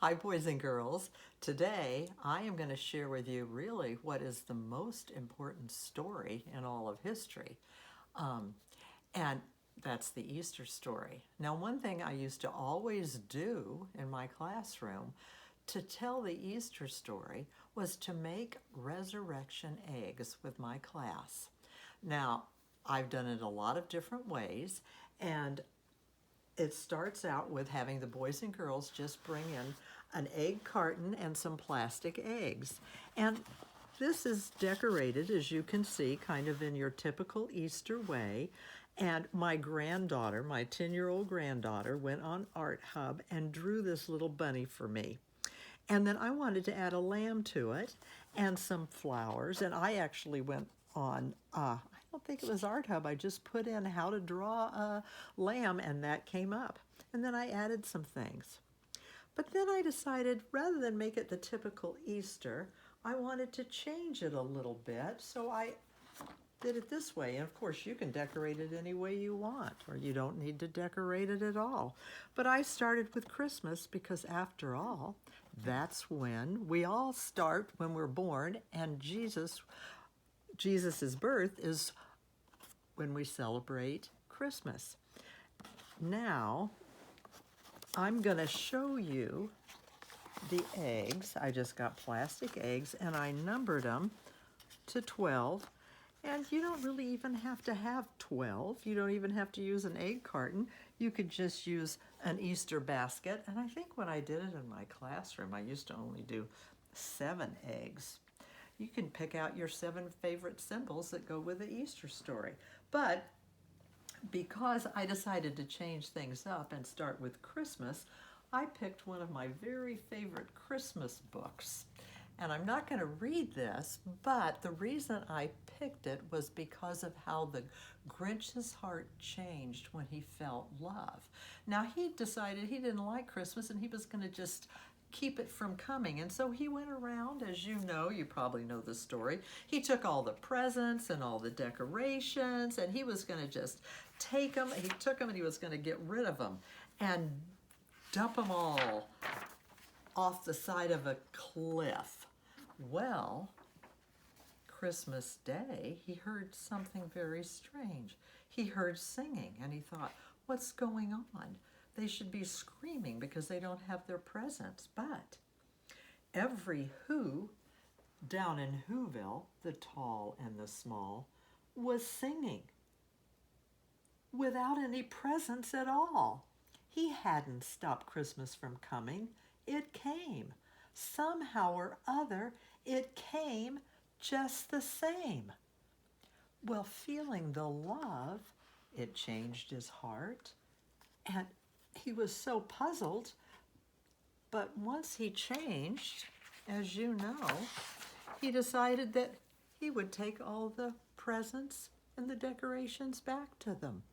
Hi, boys and girls. Today, I am going to share with you really what is the most important story in all of history. And that's the Easter story. Now, one thing I used to always do in my classroom to tell the Easter story was to make resurrection eggs with my class. Now, I've done it a lot of different ways, and it starts out with having the boys and girls just bring in an egg carton and some plastic eggs. And this is decorated, as you can see, kind of in your typical Easter way. And my granddaughter, my 10-year-old granddaughter, went on Art Hub and drew this little bunny for me. And then I wanted to add a lamb to it and some flowers. And I actually went on, I don't think it was Art Hub, I just put in how to draw a lamb and that came up. And then I added some things. But then I decided rather than make it the typical Easter, I wanted to change it a little bit. So I did it this way. And of course, you can decorate it any way you want, or you don't need to decorate it at all. But I started with Christmas because after all, that's when we all start when we're born, and Jesus's birth is when we celebrate Christmas. Now, I'm going to show you the eggs. I just got plastic eggs and I numbered them to 12. And you don't really even have to have 12. You don't even have to use an egg carton. You could just use an Easter basket. And I think when I did it in my classroom, I used to only do 7 eggs. You can pick out your 7 favorite symbols that go with the Easter story. But because I decided to change things up and start with Christmas, I picked one of my very favorite Christmas books. And I'm not going to read this, but the reason I picked it was because of how the Grinch's heart changed when he felt love. Now, he decided he didn't like Christmas and he was going to just keep it from coming. And so he went around, as you know, you probably know the story. He took all the presents and all the decorations and he was going to just take them. He took them and he was going to get rid of them and dump them all off the side of a cliff. Well, Christmas Day, he heard something very strange. He heard singing and he thought, what's going on? They should be screaming because they don't have their presents. But every Who down in Whoville, the tall and the small, was singing without any presents at all. He hadn't stopped Christmas from coming. It came. Somehow or other, it came just the same. Well, feeling the love, it changed his heart, and he was so puzzled. But once he changed, as you know, he decided that he would take all the presents and the decorations back to them.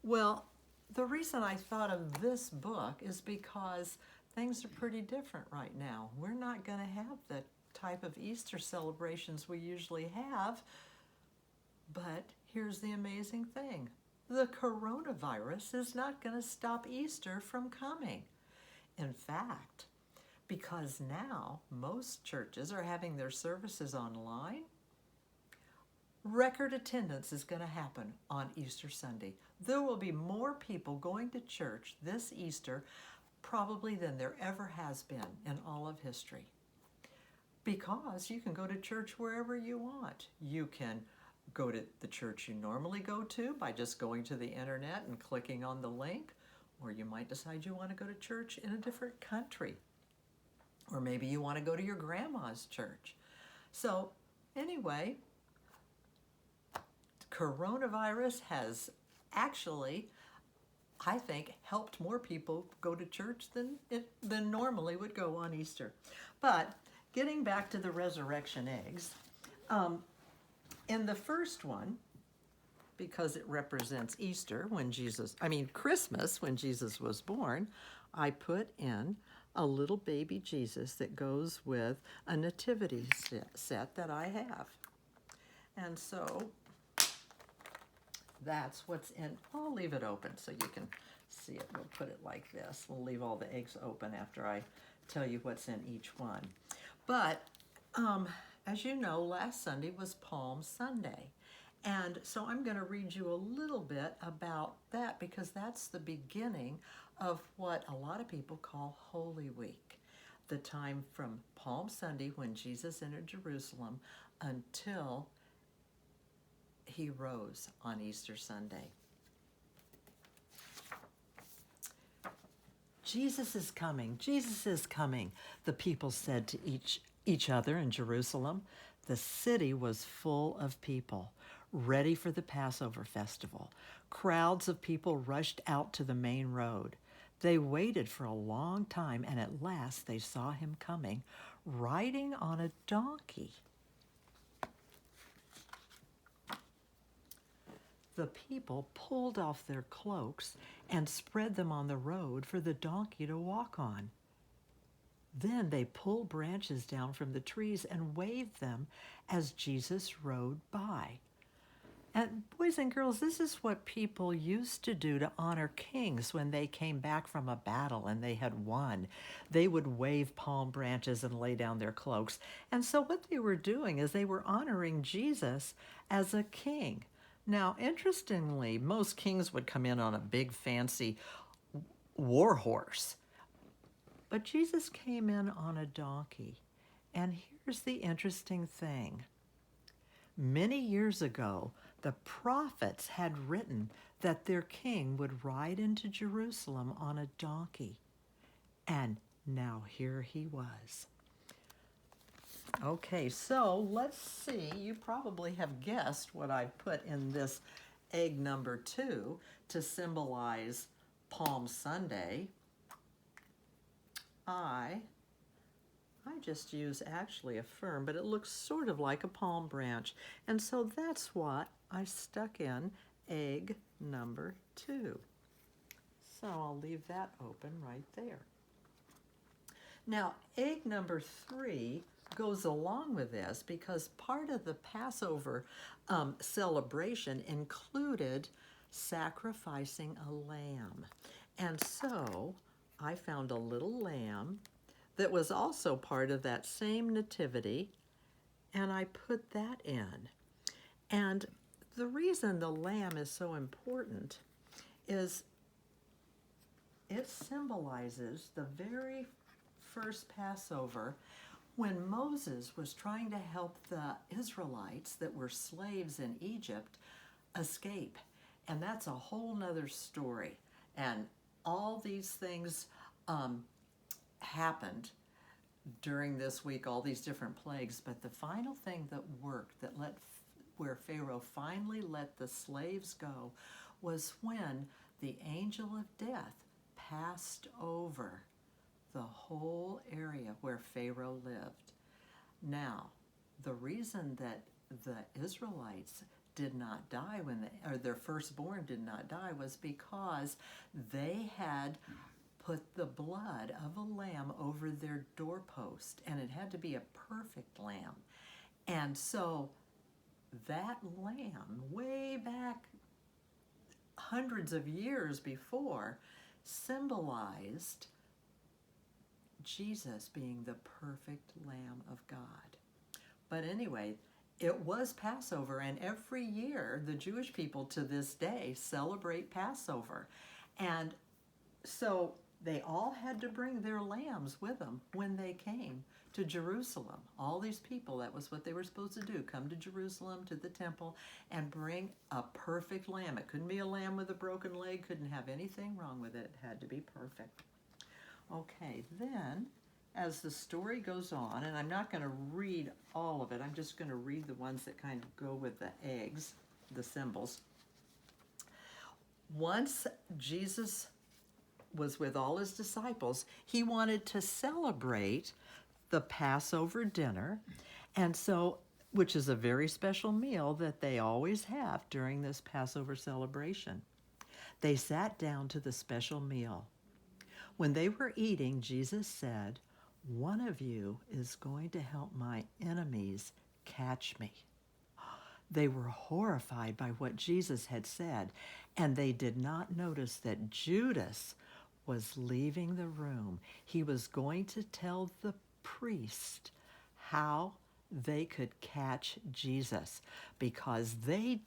Well, the reason I thought of this book is because things are pretty different right now. We're not going to have the type of Easter celebrations we usually have, but here's the amazing thing. The coronavirus is not going to stop Easter from coming. In fact, because now most churches are having their services online, record attendance is going to happen on Easter Sunday. There will be more people going to church this Easter probably than there ever has been in all of history. Because you can go to church wherever you want. You can go to the church you normally go to by just going to the internet and clicking on the link, or you might decide you want to go to church in a different country, or maybe you want to go to your grandma's church. So anyway, coronavirus has actually, I think, helped more people go to church than normally would go on Easter. But getting back to the resurrection eggs, in the first one, because it represents Easter Christmas when Jesus was born, I put in a little baby Jesus that goes with a nativity set that I have. And so that's what's in. I'll leave it open so you can see it. We'll put it like this. We'll leave all the eggs open after I tell you what's in each one. But as you know, last Sunday was Palm Sunday. And so I'm going to read you a little bit about that because that's the beginning of what a lot of people call Holy Week, the time from Palm Sunday when Jesus entered Jerusalem until he rose on Easter Sunday. Jesus is coming, Jesus is coming, the people said to each other in Jerusalem. The city was full of people, ready for the Passover festival. Crowds of people rushed out to the main road. They waited for a long time, and at last they saw him coming, riding on a donkey. The people pulled off their cloaks and spread them on the road for the donkey to walk on. Then they pulled branches down from the trees and waved them as Jesus rode by. And boys and girls, this is what people used to do to honor kings when they came back from a battle and they had won. They would wave palm branches and lay down their cloaks. And so what they were doing is they were honoring Jesus as a king. Now, interestingly, most kings would come in on a big fancy war horse. But Jesus came in on a donkey. And here's the interesting thing. Many years ago, the prophets had written that their king would ride into Jerusalem on a donkey. And now here he was. Okay, so let's see. You probably have guessed what I put in this egg number 2 to symbolize Palm Sunday. I just use actually a fern, but it looks sort of like a palm branch. And so that's what I stuck in egg number 2. So I'll leave that open right there. Now, egg number 3 goes along with this because part of the Passover celebration included sacrificing a lamb. And so I found a little lamb that was also part of that same nativity, and I put that in. And the reason the lamb is so important is it symbolizes the very first Passover when Moses was trying to help the Israelites that were slaves in Egypt escape. And that's a whole nother story. And all these things happened during this week, all these different plagues. But the final thing that worked, where Pharaoh finally let the slaves go, was when the angel of death passed over the whole area where Pharaoh lived. Now, the reason that the Israelites did not die or their firstborn did not die was because they had put the blood of a lamb over their doorpost, and it had to be a perfect lamb. And so that lamb, way back hundreds of years before, symbolized Jesus being the perfect Lamb of God. But anyway, it was Passover, and every year the Jewish people to this day celebrate Passover. And so they all had to bring their lambs with them when they came to Jerusalem. All these people, that was what they were supposed to do, come to Jerusalem, to the temple, and bring a perfect lamb. It couldn't be a lamb with a broken leg, couldn't have anything wrong with it. It had to be perfect. Okay, then, as the story goes on, and I'm not going to read all of it, I'm just going to read the ones that kind of go with the eggs, the symbols. Once Jesus was with all his disciples, he wanted to celebrate the Passover dinner, and so, which is a very special meal that they always have during this Passover celebration. They sat down to the special meal. When they were eating, Jesus said, "One of you is going to help my enemies catch me." They were horrified by what Jesus had said, and they did not notice that Judas was leaving the room. He was going to tell the priest how they could catch Jesus, because they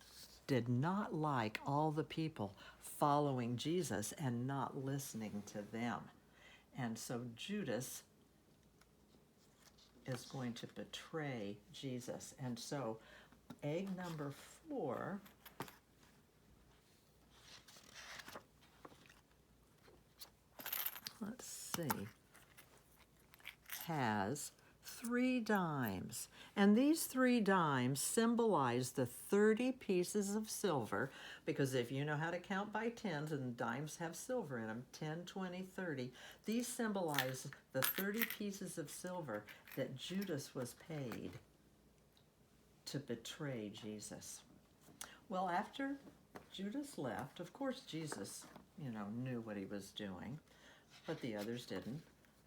did not like all the people following Jesus and not listening to them. And so Judas is going to betray Jesus. And so egg number 4, let's see, has 3 dimes. And these 3 dimes symbolize the 30 pieces of silver, because if you know how to count by tens, and dimes have silver in them, 10, 20, 30, these symbolize the 30 pieces of silver that Judas was paid to betray Jesus. Well, after Judas left, of course Jesus, knew what he was doing, but the others didn't.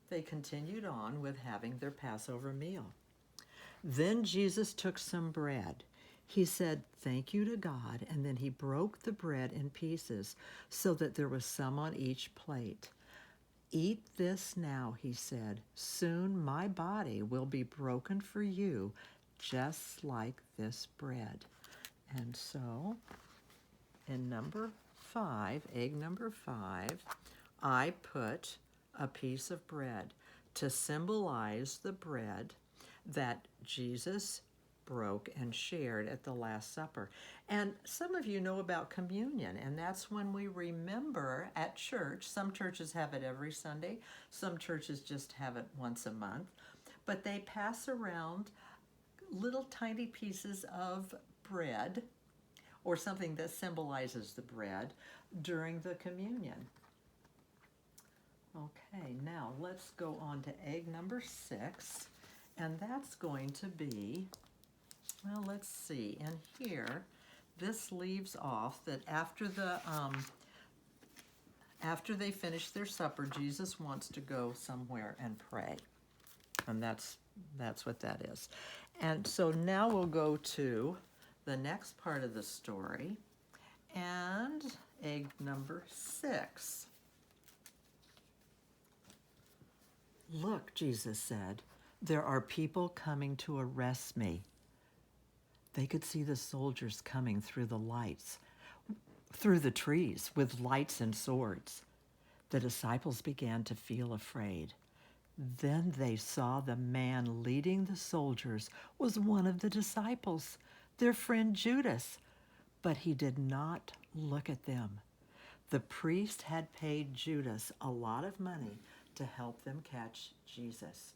They continued on with having their Passover meal. Then Jesus took some bread. He said, "Thank you to God," and then he broke the bread in pieces so that there was some on each plate. "Eat this now," he said. "Soon my body will be broken for you, just like this bread." And so, in number 5, egg number 5, I put a piece of bread to symbolize the bread that Jesus broke and shared at the Last Supper. And some of you know about communion, and that's when we remember at church. Some churches have it every Sunday, some churches just have it once a month, but they pass around little tiny pieces of bread or something that symbolizes the bread during the communion. Okay, now let's go on to egg number 6, and that's going to be, well, let's see, and here, this leaves off that after they finish their supper, Jesus wants to go somewhere and pray, and that's what that is. And so now we'll go to the next part of the story, and egg number 6. "Look," Jesus said, "there are people coming to arrest me." They could see the soldiers coming through the trees with lights and swords. The disciples began to feel afraid. Then they saw the man leading the soldiers was one of the disciples, their friend Judas, but he did not look at them. The priest had paid Judas a lot of money to help them catch Jesus.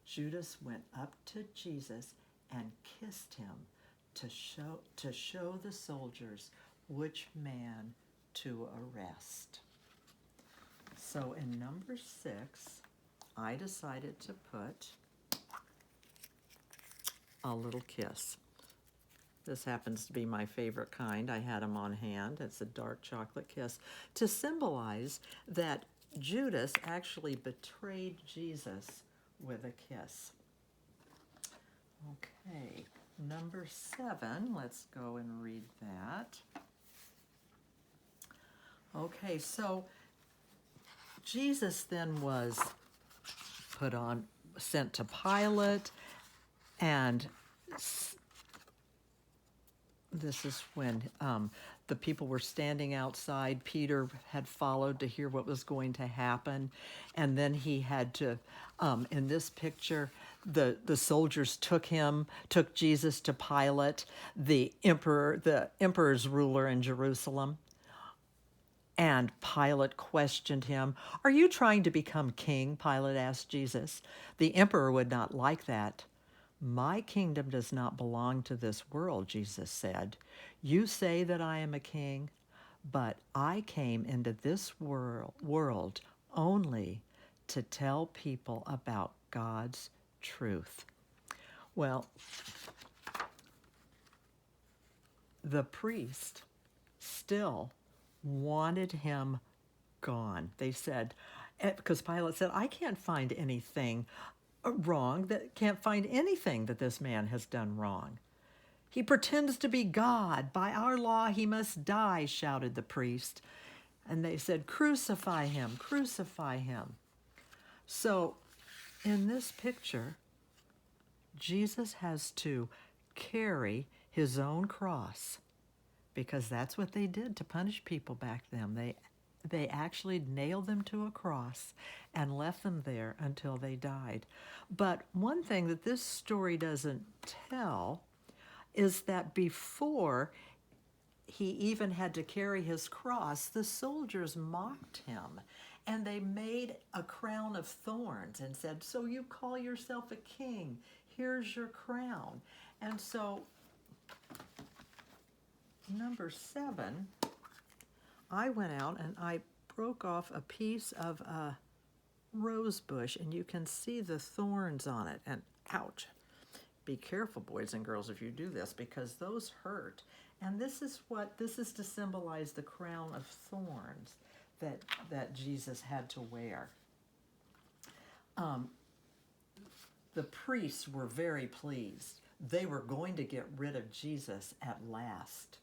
Judas went up to Jesus and kissed him to show the soldiers which man to arrest. So in number 6, I decided to put a little kiss. This happens to be my favorite kind. I had them on hand. It's a dark chocolate kiss to symbolize that Judas actually betrayed Jesus with a kiss. Okay, number 7, let's go and read that. Okay, so Jesus then was sent to Pilate, and this is when the people were standing outside. Peter had followed to hear what was going to happen. And then he had to, in this picture, the soldiers took Jesus to Pilate, the emperor's ruler in Jerusalem. And Pilate questioned him. "Are you trying to become king?" Pilate asked Jesus. The emperor would not like that. "My kingdom does not belong to this world," Jesus said. "You say that I am a king, but I came into this world only to tell people about God's truth." Well, the priest still wanted him gone. They said, because Pilate said, "I can't find anything wrong, can't find anything that this man has done wrong." He pretends to be God. By our law, he must die, shouted the priest. And they said, crucify him, crucify him. So in this picture, Jesus has to carry his own cross, because that's what they did to punish people back then. They actually nailed them to a cross and left them there until they died. But one thing that this story doesn't tell is that before he even had to carry his cross, the soldiers mocked him, and they made a crown of thorns and said, so you call yourself a king, here's your crown. And so number 7, I went out and I broke off a piece of a rose bush, and you can see the thorns on it, and ouch. Be careful, boys and girls, if you do this, because those hurt. And this is to symbolize the crown of thorns that Jesus had to wear. The priests were very pleased. They were going to get rid of Jesus at last.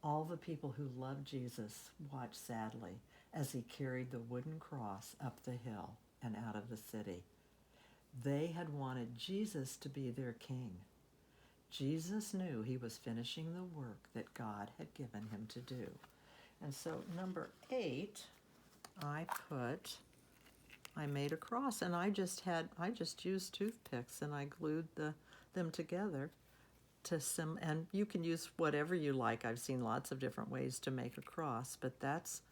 All the people who loved Jesus watched sadly as he carried the wooden cross up the hill and out of the city. They had wanted Jesus to be their king. Jesus knew he was finishing the work that God had given him to do. And so number 8, I made a cross, and I just used toothpicks and I glued them together and you can use whatever you like. I've seen lots of different ways to make a cross, but that's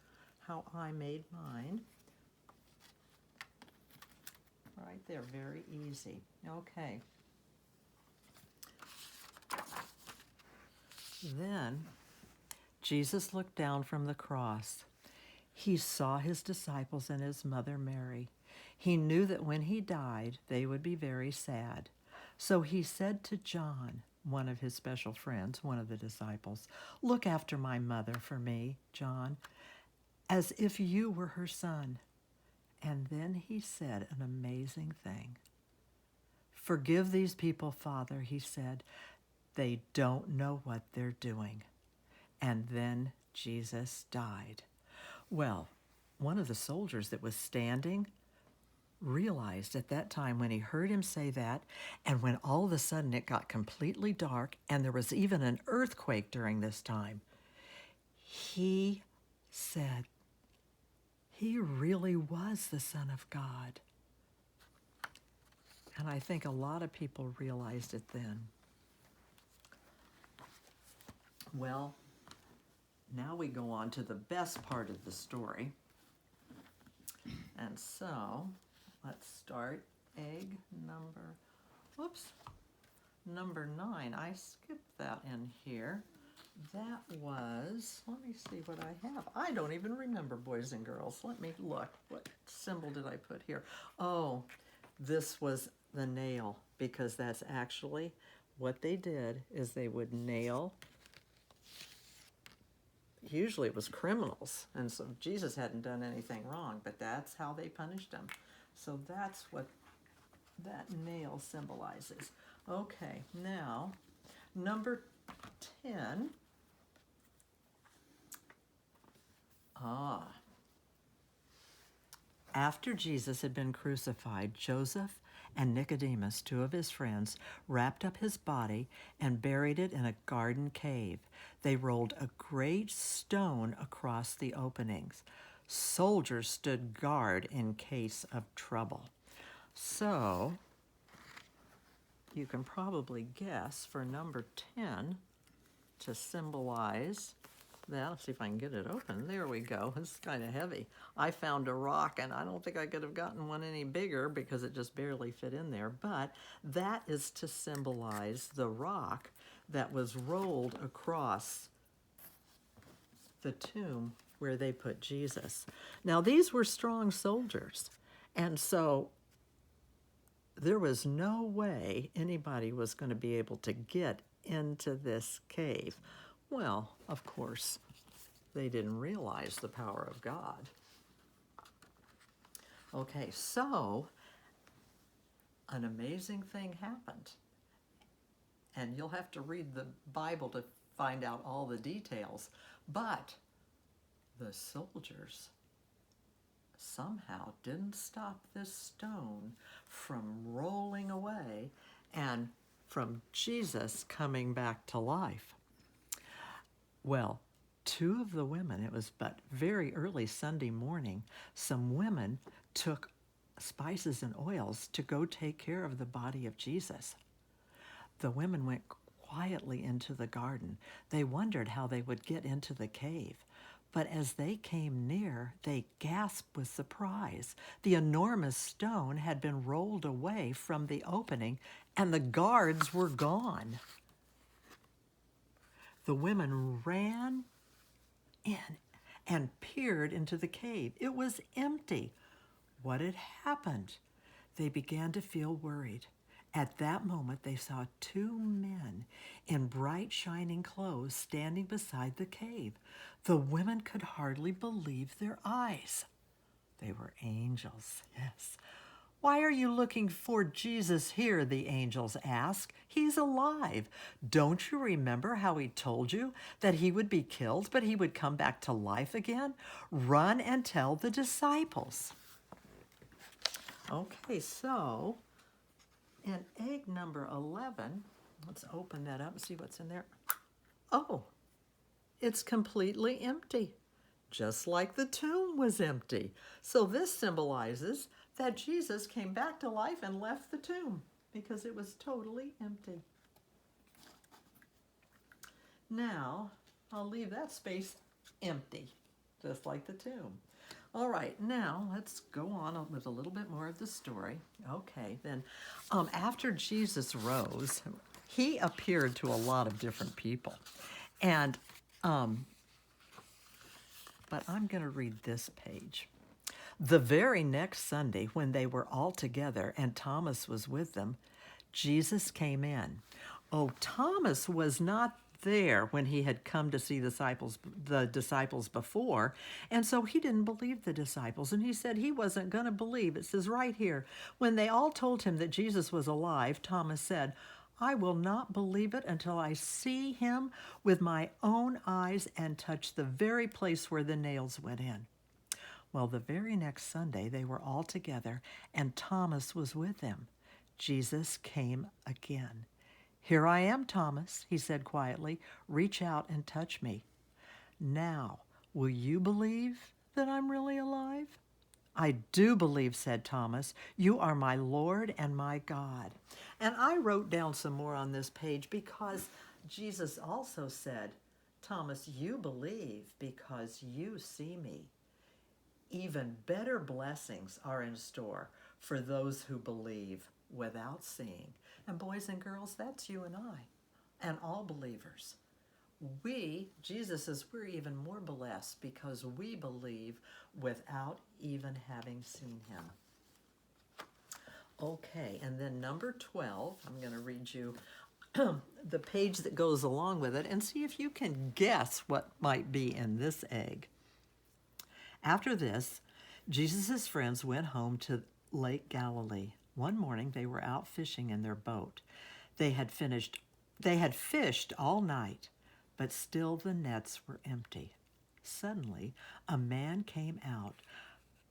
how I made mine. Right there, very easy. Okay. Then Jesus looked down from the cross. He saw his disciples and his mother Mary. He knew that when he died, they would be very sad. So he said to John, one of his special friends, one of the disciples, look after my mother for me, John, as if you were her son. And then he said an amazing thing. Forgive these people, Father, he said. They don't know what they're doing. And then Jesus died. Well, one of the soldiers that was standing realized at that time when he heard him say that, and when all of a sudden it got completely dark and there was even an earthquake during this time, he said, he really was the Son of God. And I think a lot of people realized it then. Well, now we go on to the best part of the story. And so, let's start number 9. I skipped that in here. That was, let me see what I have. I don't even remember, boys and girls. Let me look. What symbol did I put here? Oh, this was the nail, because that's actually what they did is they would nail. Usually it was criminals, and so Jesus hadn't done anything wrong, but that's how they punished him. So that's what that nail symbolizes. Okay, now, number 10. After Jesus had been crucified, Joseph and Nicodemus, 2 of his friends, wrapped up his body and buried it in a garden cave. They rolled a great stone across the openings. Soldiers stood guard in case of trouble. So, you can probably guess for number 10 to symbolize that. Let's see if I can get it open. There we go. It's kind of heavy. I found a rock, and I don't think I could have gotten one any bigger because it just barely fit in there. But that is to symbolize the rock that was rolled across the tomb where they put Jesus. Now, these were strong soldiers, and so there was no way anybody was going to be able to get into this cave. Well, of course, they didn't realize the power of God. Okay, so an amazing thing happened. and you'll have to read the Bible to find out all the details. But the soldiers somehow didn't stop this stone from rolling away and from Jesus coming back to life. Well, two of the women, it was but very early Sunday morning, some women took spices and oils to go take care of the body of Jesus. The women went quietly into the garden. They wondered how they would get into the cave. But as they came near, they gasped with surprise. The enormous stone had been rolled away from the opening, and the guards were gone. The women ran in and peered into the cave. It was empty. What had happened? They began to feel worried. At that moment, they saw two men in bright, shining clothes standing beside the cave. The women could hardly believe their eyes. They were angels, yes. "Why are you looking for Jesus here?" the angels asked. "He's alive. Don't you remember how he told you that he would be killed, but he would come back to life again? Run and tell the disciples." Okay, so in egg number 11, let's open that up and see what's in there. Oh, it's completely empty, just like the tomb was empty. So this symbolizes that Jesus came back to life and left the tomb because it was totally empty. Now, I'll leave that space empty, just like the tomb. All right, now let's go on with a little bit more of the story. Okay, then after Jesus rose, he appeared to a lot of different people. And, but I'm going to read this page. The very next Sunday, when they were all together and Thomas was with them, Jesus came in. Oh, Thomas was not there when he had come to see the disciples before, and so he didn't believe the disciples, and he said he wasn't going to believe. It says right here, when they all told him that Jesus was alive, Thomas said, "I will not believe it until I see him with my own eyes and touch the very place where the nails went in." Well, the very next Sunday, they were all together, and Thomas was with them. Jesus came again. "Here I am, Thomas," he said quietly. "Reach out and touch me. Now, will you believe that I'm really alive?" "I do believe," said Thomas. "You are my Lord and my God." And I wrote down some more on this page because Jesus also said, "Thomas, you believe because you see me. Even better blessings are in store for those who believe without seeing." And boys and girls, that's you and I, and all believers. Jesus says we're even more blessed because we believe without even having seen him. Okay, and then number 12, I'm going to read you the page that goes along with it and see if you can guess what might be in this egg. After this, Jesus' friends went home to Lake Galilee. One morning, they were out fishing in their boat. They had fished all night, but still the nets were empty. Suddenly, a man came out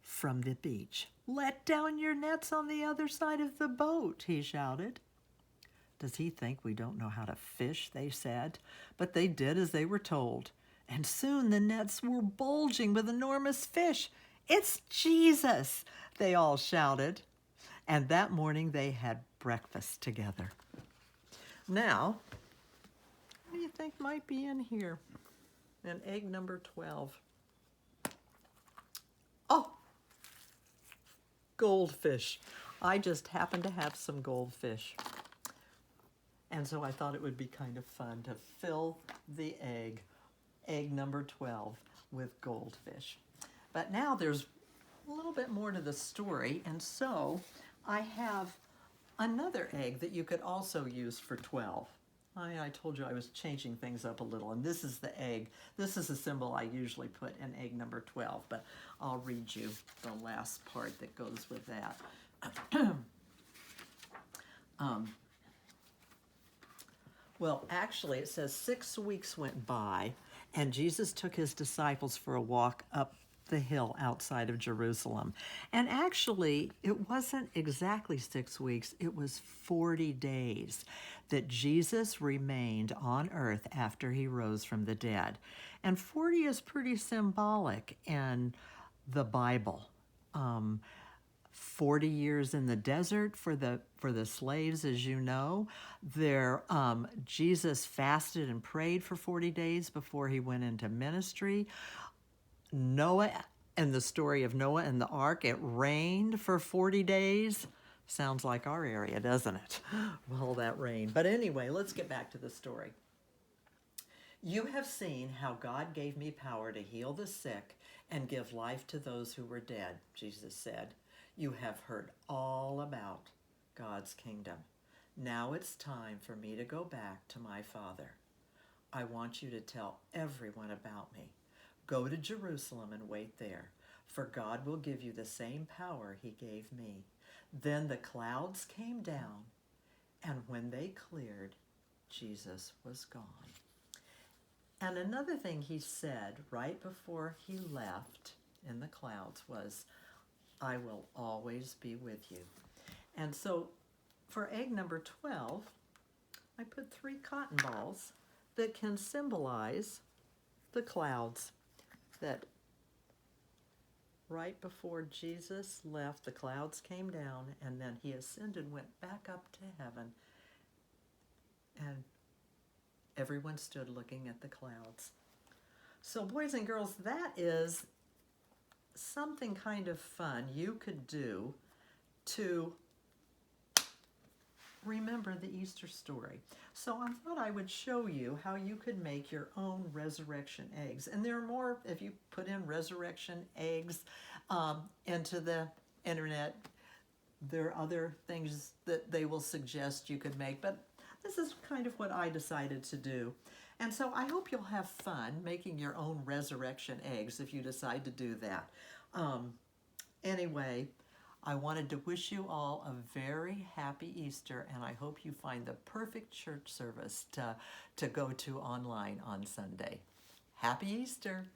from the beach. "Let down your nets on the other side of the boat," he shouted. "Does he think we don't know how to fish?" they said. But they did as they were told, and soon the nets were bulging with enormous fish. "It's Jesus!" they all shouted. And that morning they had breakfast together. Now, what do you think might be in here? In egg number 12. Oh, goldfish. I just happen to have some goldfish. And so I thought it would be kind of fun to fill the egg number 12, with goldfish. But now there's a little bit more to the story, and so I have another egg that you could also use for 12. I told you I was changing things up a little, and this is the egg. This is a symbol I usually put in egg number 12, but I'll read you the last part that goes with that. Well, actually, it says 6 weeks went by, and Jesus took his disciples for a walk up the hill outside of Jerusalem. And actually, it wasn't exactly 6 weeks, it was 40 days that Jesus remained on earth after he rose from the dead. And 40 is pretty symbolic in the Bible. 40 years in the desert for the slaves, as you know. Jesus fasted and prayed for 40 days before he went into ministry. Noah, and the story of Noah and the ark, it rained for 40 days. Sounds like our area, doesn't it? All that rain. But anyway, let's get back to the story. You have seen how God gave me power to heal the sick and give life to those who were dead, Jesus said. You have heard all about God's kingdom. Now it's time for me to go back to my Father. I want you to tell everyone about me. Go to Jerusalem and wait there, for God will give you the same power he gave me. Then the clouds came down, and when they cleared, Jesus was gone. And another thing he said right before he left in the clouds was, I will always be with you. And so for egg number 12, I put 3 cotton balls that can symbolize the clouds. That right before Jesus left, the clouds came down, and then he ascended, went back up to heaven, and everyone stood looking at the clouds. So boys and girls, that is something kind of fun you could do to remember the Easter story. So I thought I would show you how you could make your own resurrection eggs. And there are more, if you put in resurrection eggs into the internet, there are other things that they will suggest you could make, but this is kind of what I decided to do. And so I hope you'll have fun making your own resurrection eggs if you decide to do that. Anyway, I wanted to wish you all a very happy Easter, and I hope you find the perfect church service to go to online on Sunday. Happy Easter!